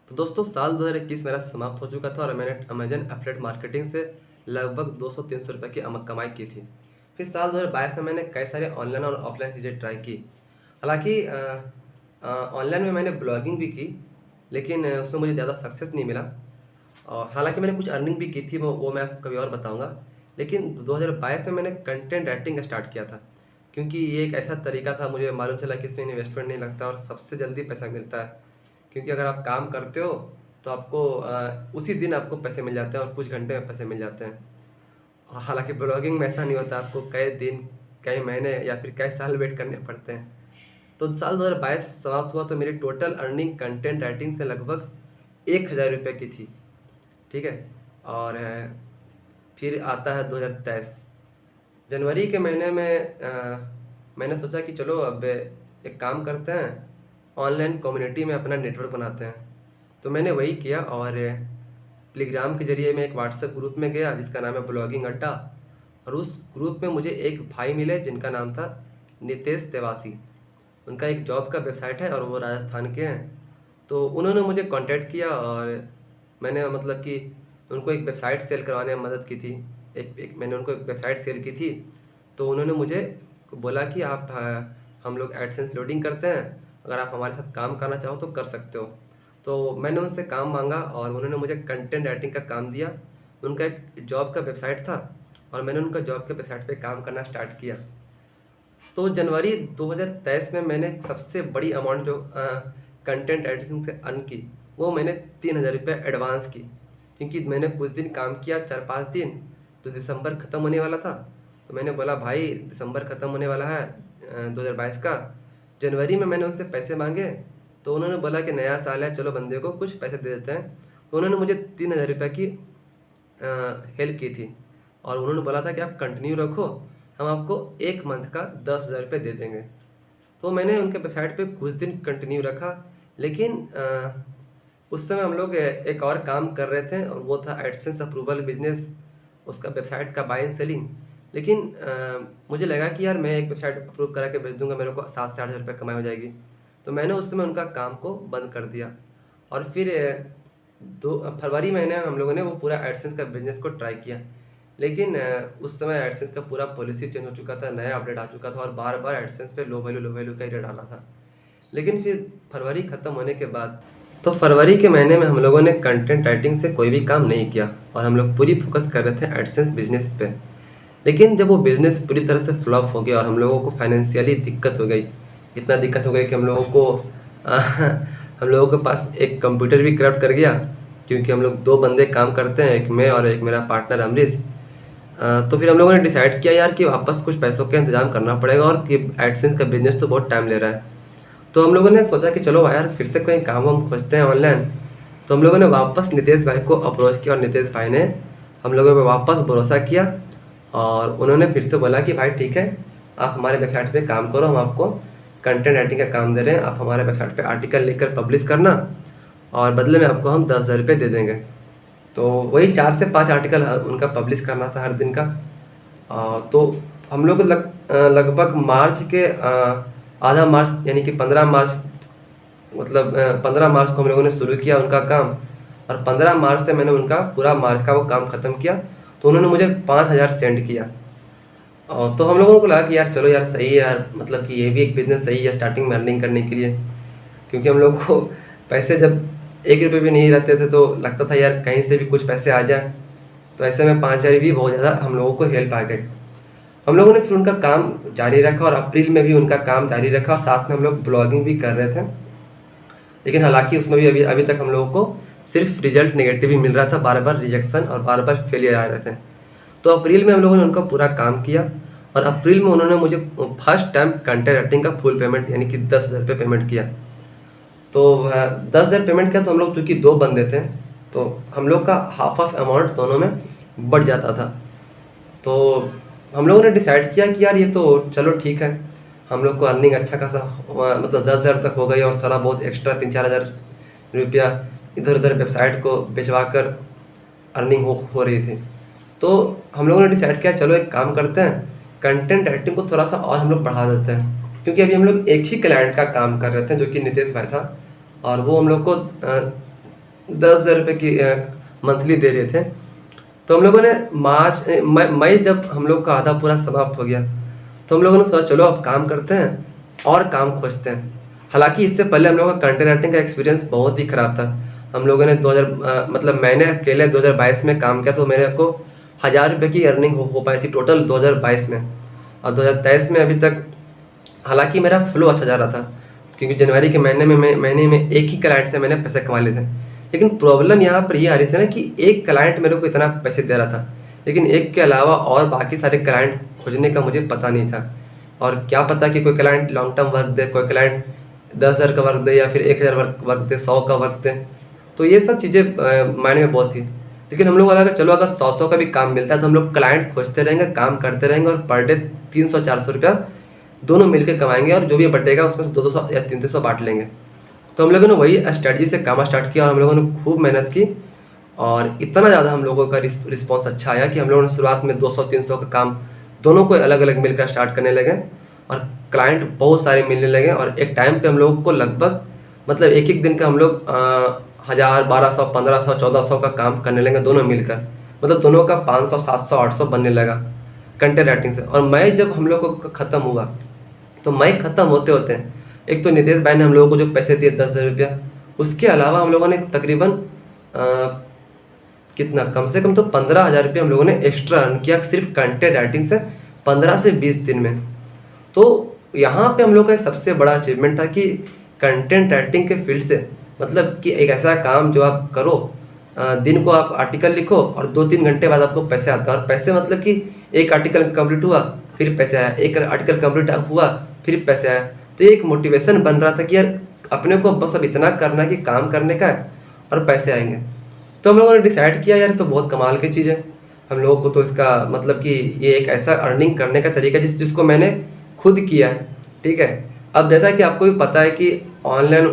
तो दोस्तों साल 2021 मेरा समाप्त हो चुका था और मैंने अमेज़न एफ़िलिएट मार्केटिंग से लगभग 200-300 रुपए की कमाई की थी। फिर साल 2022 में मैंने कई सारे ऑनलाइन और ऑफ़लाइन चीज़ें ट्राई की। हालाँकि ऑनलाइन में मैंने ब्लॉगिंग भी की, लेकिन उसमें मुझे ज़्यादा सक्सेस नहीं मिला। और हालाँकि मैंने कुछ अर्निंग भी की थी, वो मैं आपको कभी और बताऊँगा। लेकिन 2022 में मैंने कंटेंट राइटिंग स्टार्ट किया था, क्योंकि ये एक ऐसा तरीका था, मुझे मालूम चला कि इसमें इन्वेस्टमेंट नहीं लगता और सबसे जल्दी पैसा मिलता है। क्योंकि अगर आप काम करते हो, तो आपको उसी दिन आपको पैसे मिल जाते हैं और कुछ घंटे में पैसे मिल जाते हैं। हालाँकि ब्लॉगिंग में ऐसा नहीं होता, आपको कई दिन, कई महीने या फिर कई साल वेट करने पड़ते हैं। तो साल 2022 समाप्त हुआ तो मेरी टोटल अर्निंग कंटेंट राइटिंग से लगभग 1000 रुपए की थी, ठीक है? और फिर आता है 2023 जनवरी के महीने में मैंने सोचा कि चलो अब एक काम करते हैं, ऑनलाइन कम्युनिटी में अपना नेटवर्क बनाते हैं। तो मैंने वही किया और टेलीग्राम के ज़रिए मैं एक व्हाट्सएप ग्रुप में गया जिसका नाम है ब्लॉगिंग अड्डा। और उस ग्रुप में मुझे एक भाई मिले जिनका नाम था नितेश तिवासी। उनका एक जॉब का वेबसाइट है और वो राजस्थान के हैं। तो उन्होंने मुझे कॉन्टैक्ट किया और मैंने मतलब कि उनको एक वेबसाइट सेल करवाने में मदद की थी। एक एक मैंने उनको एक वेबसाइट सेल की थी। तो उन्होंने मुझे बोला कि आप हम लोग एडसेंस लोडिंग करते हैं, अगर आप हमारे साथ काम करना चाहो तो कर सकते हो। तो मैंने उनसे काम माँगा और उन्होंने मुझे कंटेंट राइटिंग का काम दिया। उनका एक जॉब का वेबसाइट था और मैंने उनका जॉब के वेबसाइट पे काम करना स्टार्ट किया। तो जनवरी 2023 में मैंने सबसे बड़ी अमाउंट जो कंटेंट एडिटिंग से अर्न की, वो मैंने 3000 रुपये एडवांस की। क्योंकि मैंने कुछ दिन काम किया, 4-5 दिन, तो दिसंबर ख़त्म होने वाला था। तो मैंने बोला भाई दिसंबर ख़त्म होने वाला है 2022 का। जनवरी में मैंने उनसे पैसे माँगे, तो उन्होंने बोला कि नया साल है, चलो बंदे को कुछ पैसे दे देते हैं। तो उन्होंने मुझे 3000 रुपये की हेल्प की थी और उन्होंने बोला था कि आप कंटिन्यू रखो, हम आपको 1 मंथ का 10,000 रुपये दे देंगे। तो मैंने उनके वेबसाइट पे कुछ दिन कंटिन्यू रखा, लेकिन उस समय हम लोग एक और काम कर रहे थे और वो था एडसेंस अप्रूवल बिज़नेस, उसका वेबसाइट का बाय एंड सेलिंग। लेकिन मुझे लगा कि यार मैं एक वेबसाइट अप्रूव करा के भेज दूँगा, मेरे को 7 से 8,000 रुपये कमाई हो जाएगी। तो मैंने उस समय उनका काम को बंद कर दिया और फिर फरवरी महीने में हम लोगों ने वो पूरा एडसेंस का बिज़नेस को ट्राई किया। लेकिन उस समय एडसेंस का पूरा पॉलिसी चेंज हो चुका था, नया अपडेट आ चुका था और बार-बार एडसेंस पे लो वैल्यू का ही रेट डाला था। लेकिन फिर फरवरी खत्म होने के बाद, तो फरवरी के महीने में हम लोगों ने कंटेंट राइटिंग से कोई भी काम नहीं किया और हम लोग पूरी फोकस कर रहे थे एडसेंस बिज़नेस पे। लेकिन जब वो बिज़नेस पूरी तरह से फ्लॉप हो गया और हम लोगों को फाइनेंशियली दिक्कत हो गई, इतना दिक्कत हो गई कि हम लोगों को हम लोगों के पास एक कंप्यूटर भी करप्ट कर गया, क्योंकि हम लोग 2 बंदे काम करते हैं, एक मैं और एक मेरा पार्टनर अमरीश। तो फिर हम लोगों ने डिसाइड किया यार कि वापस कुछ पैसों का इंतज़ाम करना पड़ेगा और कि एडसेंस का बिज़नेस तो बहुत टाइम ले रहा है। तो हम लोगों ने सोचा कि चलो यार फिर से कोई काम हम खोजते हैं ऑनलाइन। तो हम लोगों ने वापस नितेश भाई को अप्रोच किया और नितेश भाई ने हम लोगों पे वापस भरोसा किया और उन्होंने फिर से बोला कि भाई ठीक है, आप हमारे वेबसाइट पे काम करो, हम आपको कंटेंट राइटिंग का काम दे रहे हैं, आप हमारे वेबसाइट पे आर्टिकल लिखकर पब्लिश करना और बदले में आपको हम 10,000 रुपये दे देंगे। तो वही 4 से 5 आर्टिकल उनका पब्लिश करना था हर दिन का। तो हम लोग लगभग मार्च के आधा मार्च यानी कि 15 मार्च, मतलब 15 मार्च को हम लोगों ने शुरू किया उनका काम और 15 मार्च से मैंने उनका पूरा मार्च का वो काम ख़त्म किया। तो उन्होंने मुझे 5,000 सेंड किया। तो हम लोगों को लगा कि यार चलो यार सही है यार, मतलब कि ये भी एक बिज़नेस सही है स्टार्टिंग में अर्निंग करने के लिए। क्योंकि हम लोग को पैसे जब 1 रुपये भी नहीं रहते थे तो लगता था यार कहीं से भी कुछ पैसे आ जाएँ। तो ऐसे में 5,000 भी बहुत ज़्यादा हम लोगों को हेल्प आ गई। हम लोगों ने फिर उनका काम जारी रखा और अप्रैल में भी उनका काम जारी रखा और साथ में हम लोग ब्लॉगिंग भी कर रहे थे। लेकिन हालाँकि उसमें भी अभी अभी तक हम लोगों को सिर्फ रिज़ल्ट नेगेटिव ही मिल रहा था, बार-बार रिजेक्शन और बार-बार फेलियर आ रहे थे। तो अप्रैल में हम लोगों ने उनका पूरा काम किया और अप्रैल में उन्होंने मुझे फर्स्ट टाइम कंटेंट राइटिंग का फुल पेमेंट यानी कि 10,000 रुपये पेमेंट किया। तो 10,000 पेमेंट किया तो हम लोग चूँकि 2 बंदे थे, तो हम लोग का हाफ ऑफ अमाउंट दोनों में बढ़ जाता था। तो हम लोगों ने डिसाइड किया कि यार ये तो चलो ठीक है, हम लोग को अर्निंग अच्छा खासा मतलब 10,000 तक हो गई और थोड़ा बहुत एक्स्ट्रा 3-4 हज़ार रुपया इधर-उधर वेबसाइट को बेचवा कर अर्निंग हो रही थी। तो हम लोगों ने डिसाइड किया चलो एक काम करते हैं, कंटेंट राइटिंग को थोड़ा-सा और हम लोग बढ़ा देते हैं। क्योंकि अभी हम लोग एक ही क्लाइंट का काम कर रहे थे जो कि नितेश भाई था और वो हम लोग को 10,000 रुपये की मंथली दे रहे थे। तो हम लोगों ने मई जब हम लोग का आधा पूरा समाप्त हो गया, तो हम लोगों ने सोचा चलो अब काम करते हैं और काम खोजते हैं। हालाँकि इससे पहले हम लोगों का कंटेंट राइटिंग का एक्सपीरियंस बहुत ही ख़राब था। हम लोगों ने मतलब मैंने अकेले 2022 में काम किया, तो मेरे को 1,000 रुपये की अर्निंग हो पाई थी टोटल 2022 में। और 2023 में अभी तक हालाँकि मेरा फ्लो अच्छा जा रहा था, क्योंकि जनवरी के महीने में एक ही क्लाइंट से मैंने पैसे कमा लिए थे। लेकिन प्रॉब्लम यहाँ पर ये आ रही थी ना कि एक क्लाइंट मेरे को इतना पैसे दे रहा था, लेकिन एक के अलावा और बाकी सारे क्लाइंट खोजने का मुझे पता नहीं था। और क्या पता कि कोई क्लाइंट लॉन्ग टर्म वर्क दे, कोई क्लाइंट 10,000 का वर्क दे या फिर 1,000 वर्क दे, 100 का वर्क दे। तो ये सब चीज़ें मायने में बहुत थी। लेकिन हम लोग को लगा चलो अगर 100 का भी काम मिलता है तो हम लोग क्लाइंट खोजते रहेंगे, काम करते रहेंगे और पर डे 300-400 रुपया दोनों मिलकर कमाएंगे, और जो भी बटेगा उसमें से 200 या 300 बांट लेंगे। तो हम लोगों ने वही स्ट्रेटजी से काम स्टार्ट किया और हम लोगों ने खूब मेहनत की, और इतना ज़्यादा हम लोगों का रिस्पॉन्स अच्छा आया कि हम लोगों ने शुरुआत में 200-300 का काम दोनों को अलग अलग मिलकर स्टार्ट करने लगे, और क्लाइंट बहुत सारे मिलने लगे। और एक टाइम पे हम लोगों को लगभग मतलब एक एक दिन का हम लोग 1,000, 1,200, 1,500, 1,400 का काम करने लगे दोनों मिलकर। मतलब दोनों का 500, 700, 800 बनने लगा कंटेंट राइटिंग से। और मई जब हम लोग को ख़त्म हुआ, तो मई ख़त्म होते होते एक तो नितेश भाई ने हम लोगों को जो पैसे दिए 10,000 रुपया, उसके अलावा हम लोगों ने तकरीबन कितना कम से कम तो 15,000 रुपये हम लोगों ने एक्स्ट्रा अर्न किया सिर्फ कंटेंट राइटिंग से 15 से 20 दिन में। तो यहाँ पे हम लोग का सबसे बड़ा अचीवमेंट था कि कंटेंट राइटिंग के फील्ड से मतलब कि एक ऐसा काम जो आप करो, दिन को आप आर्टिकल लिखो और 2-3 घंटे बाद आपको पैसे आता है। और पैसे मतलब कि एक आर्टिकल कंप्लीट हुआ फिर पैसे आया, एक आर्टिकल कंप्लीट हुआ फिर पैसे आया। तो ये एक मोटिवेशन बन रहा था कि यार अपने को बस अब इतना करना है कि काम करने का है और पैसे आएंगे। तो हम लोगों ने डिसाइड किया यार तो बहुत कमाल की चीज़ है, हम लोगों को तो इसका मतलब कि ये एक ऐसा अर्निंग करने का तरीका जिसको मैंने खुद किया है। ठीक है, अब जैसा कि आपको भी पता है कि ऑनलाइन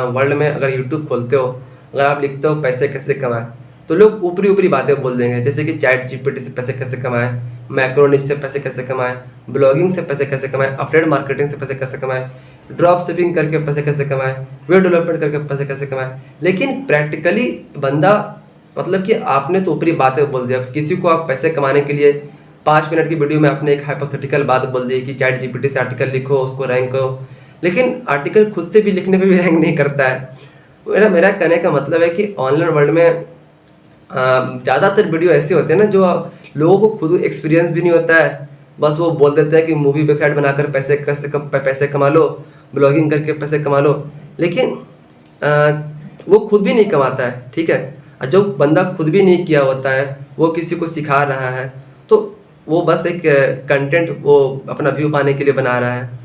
वर्ल्ड में अगर यूट्यूब खोलते हो, अगर आप लिखते हो पैसे कैसे कमाएं, तो लोग ऊपरी ऊपरी बातें बोल देंगे, जैसे कि चैट जीपीटी से पैसे कैसे कमाएं, मैक्रोनिच से पैसे कैसे कमाएं, ब्लॉगिंग से पैसे कैसे कमाएं, अफिलिएट मार्केटिंग से पैसे कैसे कमाएं, ड्रॉप शिपिंग करके पैसे कैसे कमाएं, वेब डेवलपमेंट करके पैसे कैसे कमाएं। लेकिन प्रैक्टिकली बंदा मतलब कि आपने तो ऊपरी बातें बोल दिया, किसी को आप पैसे कमाने के लिए 5 मिनट की वीडियो में आपने एक हाइपोथेटिकल बात बोल दी कि चैट जीपीटी से आर्टिकल लिखो उसको रैंक करो, लेकिन आर्टिकल खुद से भी लिखने पे भी रैंक नहीं करता है। मेरा कहने का मतलब है कि ऑनलाइन वर्ल्ड में ज़्यादातर वीडियो ऐसे होते हैं ना जो लोगों को खुद एक्सपीरियंस भी नहीं होता है, बस वो बोल देते हैं कि मूवी वेबसाइट बनाकर पैसे कमा लो, ब्लॉगिंग करके पैसे कमा लो, लेकिन वो खुद भी नहीं कमाता है। ठीक है, और जो बंदा खुद भी नहीं किया होता है वो किसी को सिखा रहा है, तो वो बस एक कंटेंट वो अपना व्यू पाने के लिए बना रहा है।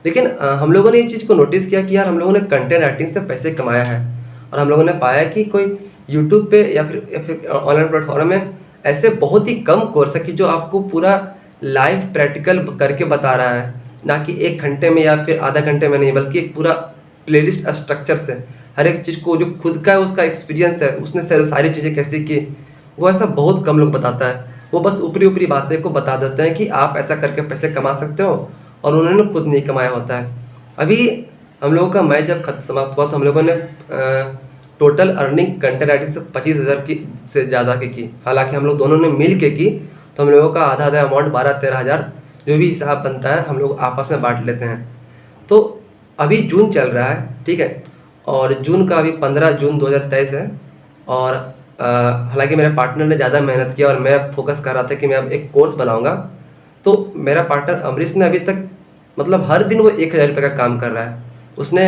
लेकिन हम लोगों ने ये चीज़ को नोटिस किया कि यार हम लोगों ने कंटेंट राइटिंग से पैसे कमाया है, और हम लोगों ने पाया कि कोई यूट्यूब पे या फिर ऑनलाइन प्लेटफॉर्म में ऐसे बहुत ही कम कोर्स है कि जो आपको पूरा लाइव प्रैक्टिकल करके बता रहा है, ना कि 1 घंटे में या फिर आधा घंटे में नहीं, बल्कि एक पूरा प्लेलिस्ट स्ट्रक्चर से हर एक चीज़ को जो खुद का उसका एक्सपीरियंस है, उसने सारी चीज़ें कैसे की, वो ऐसा बहुत कम लोग बताता है। वो बस ऊपरी ऊपरी बातें को बता देते हैं कि आप ऐसा करके पैसे कमा सकते हो, और उन्होंने खुद नहीं कमाया होता है। अभी हम लोगों का मैच जब समाप्त हुआ तो हम लोगों ने टोटल अर्निंग कंटेंट राइटिंग से 25,000 की से ज़्यादा की। हालांकि हम लोग दोनों ने मिल के की, तो हम लोगों का आधा आधा अमाउंट 12-13 हज़ार जो भी हिसाब बनता है हम लोग आपस में बांट लेते हैं। तो अभी जून चल रहा है, ठीक है, और जून का अभी 15 जून 2023 है। और हालांकि मेरे पार्टनर ने ज़्यादा मेहनत किया और मैं फोकस कर रहा था कि मैं अब एक कोर्स बनाऊंगा। तो मेरा पार्टनर अमरीश ने अभी तक मतलब हर दिन वो 1,000 रुपये का काम कर रहा है। उसने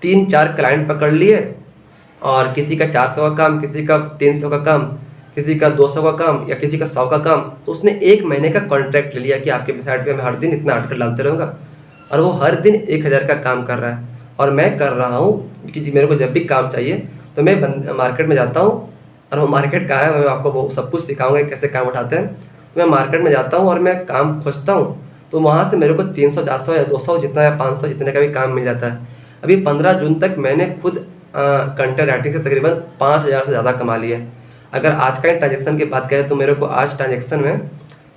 3-4 क्लाइंट पकड़ लिए, और किसी का 400 का काम, किसी का 300 का काम, किसी का 200 का काम या किसी का 100 का काम। तो उसने 1 महीने का कॉन्ट्रैक्ट ले लिया कि आपके वेबसाइट पे मैं हर दिन इतना आर्टिकल डालते रहूँगा, और वो हर दिन 1,000 का काम कर रहा है। और मैं कर रहा हूँ कि मेरे को जब भी काम चाहिए तो मैं मार्केट में जाता हूँ, और वो मार्केट कहाँ है मैं आपको वो सब कुछ सिखाऊंगा कैसे काम उठाते हैं। तो मैं मार्केट में जाता हूँ और मैं काम खोजता हूँ, तो वहाँ से मेरे को 300, 400 या 200 जितना या 500 जितने का भी काम मिल जाता है। अभी 15 जून तक मैंने खुद कंटेंट राइटिंग से तकरीबन 5,000 से ज़्यादा कमा लिया है। अगर आज का ट्रांजेक्शन की बात करें तो मेरे को आज ट्रांजेक्शन में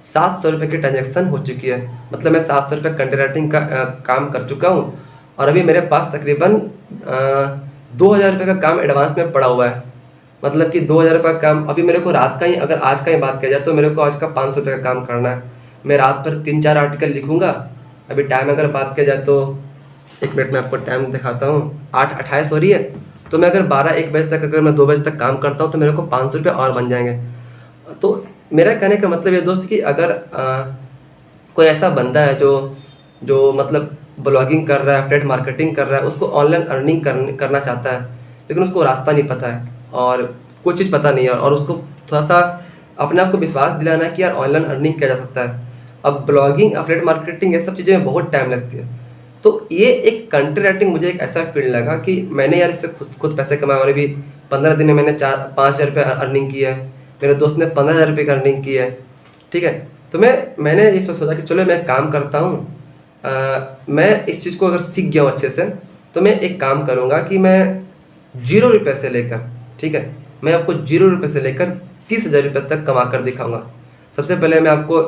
700 रुपये की ट्रांजेक्शन हो चुकी है। मतलब मैं 700 रुपये कंटेंट राइटिंग का काम कर चुका हूँ, और अभी मेरे पास तकरीबन ₹2000 का काम एडवांस में पड़ा हुआ है। मतलब कि ₹2000 का काम अभी मेरे को रात का ही, अगर आज का ही बात किया जाए तो मेरे को आज का ₹500 का काम करना है। मैं रात भर 3-4 आर्टिकल लिखूँगा। अभी टाइम अगर बात किया जाए तो 1 मिनट में आपको टाइम दिखाता हूँ, 8:28 हो रही है। तो मैं अगर 12-1 बजे तक, अगर मैं 2 बजे तक काम करता हूँ तो मेरे को ₹500 और बन जाएँगे। तो मेरा कहने का मतलब ये दोस्त कि अगर कोई ऐसा बंदा है जो जो मतलब ब्लॉगिंग कर रहा है, एफिलिएट मार्केटिंग कर रहा है, उसको ऑनलाइन अर्निंग करना चाहता है, लेकिन उसको रास्ता नहीं पता है और कोई चीज़ पता नहीं है, और उसको थोड़ा-सा अपने आप को विश्वास दिलाना है कि यार ऑनलाइन अर्निंग किया जा सकता है। अब ब्लॉगिंग, एफिलिएट मार्केटिंग, ये सब चीज़ें में बहुत टाइम लगती है। तो ये एक कंटेंट राइटिंग मुझे एक ऐसा फ़ील्ड लगा कि मैंने यार इससे खुद पैसे कमाए, और अभी 15 दिन में मैंने 4-5 हज़ार रुपये अर्निंग की है। मेरे दोस्त ने 15,000 रुपये की अर्निंग की है। ठीक है? तो मैंने ये सोचा कि चलो मैं एक काम करता हूँ, मैं इस चीज़ को अगर सीख गया हूँ अच्छे से, तो मैं एक काम करूँगा कि मैं ₹0 से लेकर, ठीक है? मैं आपको ₹0 से लेकर 30,000 रुपये तक कमा कर दिखाऊँगा। सबसे पहले मैं आपको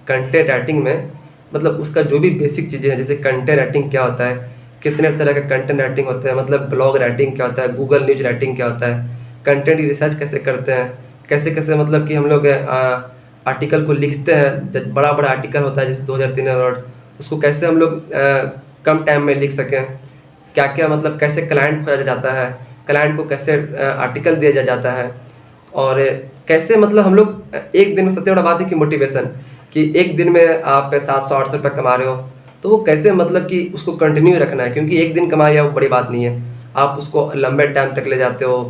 कंटेंट राइटिंग में, मतलब उसका जो भी बेसिक चीज़ें हैं, जैसे कंटेंट राइटिंग क्या होता है, कितने तरह का कंटेंट राइटिंग होता है, मतलब ब्लॉग राइटिंग क्या होता है, गूगल न्यूज़ राइटिंग क्या होता है, कंटेंट की रिसर्च कैसे करते हैं, कैसे-कैसे मतलब कि हम लोग आर्टिकल को लिखते हैं, ज बड़ा-बड़ा आर्टिकल होता है जैसे 2000-3000 वर्ड, उसको कैसे हम लोग कम टाइम में लिख सकें। क्या-क्या मतलब कैसे क्लाइंट खोजा जाता है, क्लाइंट को कैसे आर्टिकल दिया जाता है, और कैसे मतलब हम लोग एक दिन में, सबसे बड़ा बात है कि मोटिवेशन, कि एक दिन में आप 700-800 रुपये कमा रहे हो, तो वो कैसे मतलब कि उसको कंटिन्यू रखना है, क्योंकि एक दिन कमा लिया वो बड़ी बात नहीं है। आप उसको लंबे टाइम तक ले जाते हो,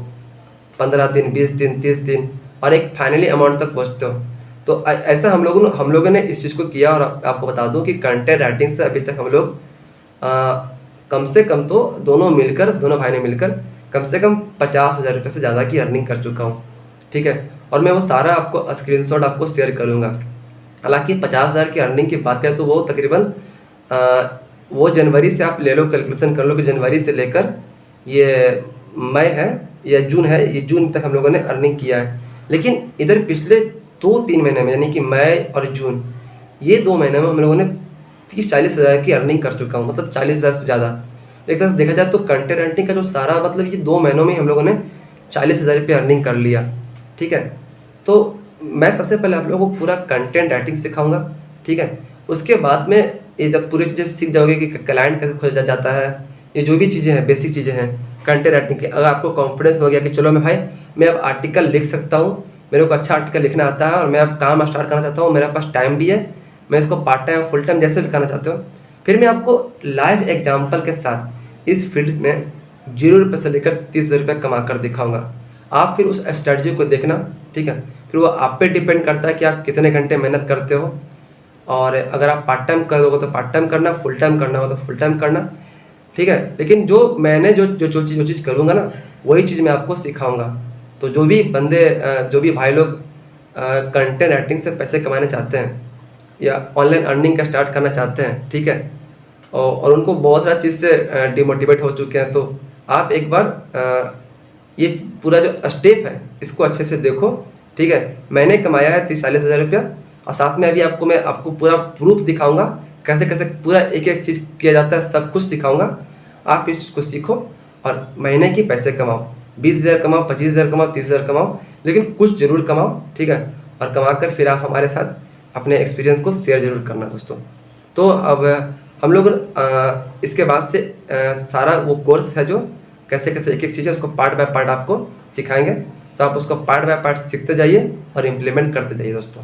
15 दिन, 20 दिन, 30 दिन, और एक फाइनली अमाउंट तक पहुँचते हो। तो ऐसा हम लोगों ने इस चीज़ को किया, और आपको बता दूँ कि कंटेंट राइटिंग से अभी तक हम लोग कम से कम तो दोनों भाई ने मिलकर कम से कम 50,000 रुपये से ज़्यादा की अर्निंग कर चुका हूँ। ठीक है? और मैं वो सारा आपको स्क्रीनशॉट आपको शेयर करूँगा। हालाँकि 50,000 की अर्निंग की बात करें तो वो तकरीबन वो जनवरी से आप ले लो, कैलकुलेशन कर लो कि जनवरी से लेकर ये मई है या जून है, ये जून तक हम लोगों ने अर्निंग किया है। लेकिन इधर पिछले 2-3 महीने में, यानी कि मई और जून, ये 2 महीने में हम लोगों ने 30-40 हज़ार की अर्निंग कर चुका हूँ, मतलब 40,000 से ज़्यादा। एक तरह से देखा जाए तो कंटेंट राइटिंग का जो सारा, मतलब ये 2 महीनों में ही हम लोगों ने 40,000 रुपये अर्निंग कर लिया। ठीक है? तो मैं सबसे पहले आप लोगों को पूरा कंटेंट राइटिंग सिखाऊँगा। ठीक है? उसके बाद में ये जब पूरी चीज़ें सीख जाओगे कि क्लाइंट कैसे खोजा जाता है, ये जो भी चीज़ें हैं, बेसिक चीज़ें हैं कंटेंट राइटिंग की, अगर आपको कॉन्फिडेंस हो गया कि चलो मैं अब आर्टिकल लिख सकता हूँ, मेरे को अच्छा आर्टिकल लिखना आता है, और मैं अब काम स्टार्ट करना चाहता हूँ, मेरे पास टाइम भी है, मैं इसको पार्ट टाइम, फुल टाइम जैसे भी करना चाहते हो, फिर मैं आपको लाइव एग्जांपल के साथ इस फील्ड में ₹0 से लेकर 30,000 रुपये कमा कर दिखाऊँगा। आप फिर उस स्ट्रैटेजी को देखना। ठीक है? फिर वो आप पे डिपेंड करता है कि आप कितने घंटे मेहनत करते हो, और अगर आप पार्ट टाइम करोगे तो पार्ट टाइम करना, फुल टाइम करना हो तो फुल टाइम करना। ठीक है? लेकिन जो मैंने जो चीज़ करूँगा ना, वही चीज़ मैं आपको सिखाऊँगा। तो जो भी बंदे जो भी भाई लोग कंटेंट राइटिंग से पैसे कमाना चाहते हैं, या ऑनलाइन अर्निंग का स्टार्ट करना चाहते हैं, ठीक है? और उनको बहुत सारा चीज़ से डिमोटिवेट हो चुके हैं, तो आप एक बार ये पूरा जो स्टेप है इसको अच्छे से देखो। ठीक है? मैंने कमाया है 30-40 हज़ार रुपया, और साथ में अभी मैं आपको पूरा प्रूफ दिखाऊँगा, कैसे-कैसे पूरा एक-एक चीज़ किया जाता है, सब कुछ सिखाऊँगा। आप इस चीज़ को सीखो और महीने की पैसे कमाओ। 20,000 कमाओ, 25,000 कमाओ, 30,000 कमाओ, लेकिन कुछ ज़रूर कमाओ। ठीक है? और कमा कर फिर आप हमारे साथ अपने एक्सपीरियंस को शेयर ज़रूर करना दोस्तों। तो अब हम लोग इसके बाद से सारा वो कोर्स है, जो कैसे-कैसे एक-एक चीज़ है उसको पार्ट बाय पार्ट आपको सिखाएँगे। तो आप उसको पार्ट बाय पार्ट सीखते जाइए और इम्प्लीमेंट करते जाइए दोस्तों।